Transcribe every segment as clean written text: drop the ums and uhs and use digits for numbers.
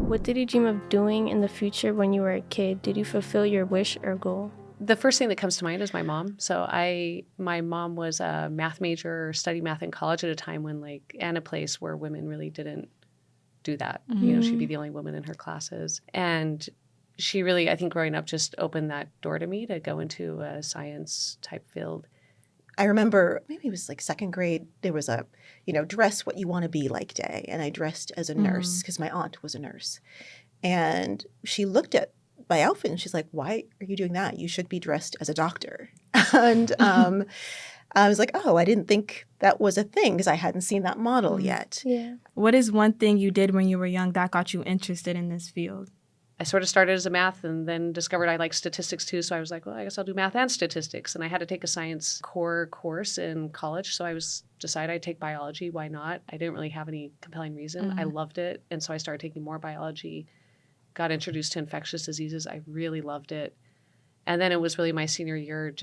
What did you dream of doing in the future when you were a kid? Did you fulfill your wish or goal? The first thing that comes to mind is my mom. So my mom was a math major, studied math in college at a time when and a place where women really didn't do that. Mm-hmm. She'd be the only woman in her classes. And she really, I think growing up, just opened that door to me to go into a science type field. I remember maybe it was second grade, there was a, dress what you want to be like day. And I dressed as a nurse because my aunt was a nurse. And she looked at my outfit and she's like, why are you doing that? You should be dressed as a doctor. And I was like, oh, I didn't think that was a thing because I hadn't seen that model yet. Yeah. What is one thing you did when you were young that got you interested in this field? I sort of started as a math and then discovered I like statistics too. So I was like, well, I guess I'll do math and statistics. And I had to take a science core course in college. So I decided I'd take biology. Why not? I didn't really have any compelling reason. I loved it. And so I started taking more biology, got introduced to infectious diseases. I really loved it. And then it was really my senior year,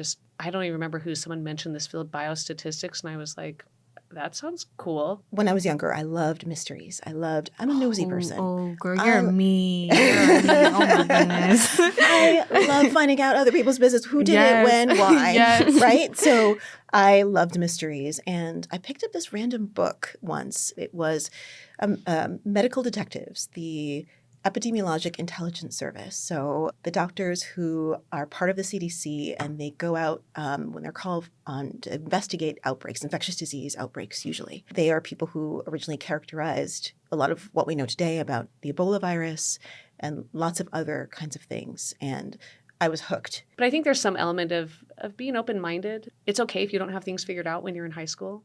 I don't even remember someone mentioned this field, biostatistics. And I was like, that sounds cool. When I was younger, I loved mysteries. I'm a nosy person. Oh, girl, you're me. You're me. Oh, my goodness. I love finding out other people's business. Who did it, when, why, Yes. right? So I loved mysteries. And I picked up this random book once. It was Medical Detectives, the Epidemiologic Intelligence Service. So the doctors who are part of the CDC and they go out when they're called on to investigate outbreaks, infectious disease outbreaks usually. They are people who originally characterized a lot of what we know today about the Ebola virus and lots of other kinds of things. And I was hooked. But I think there's some element of being open-minded. It's okay if you don't have things figured out when you're in high school.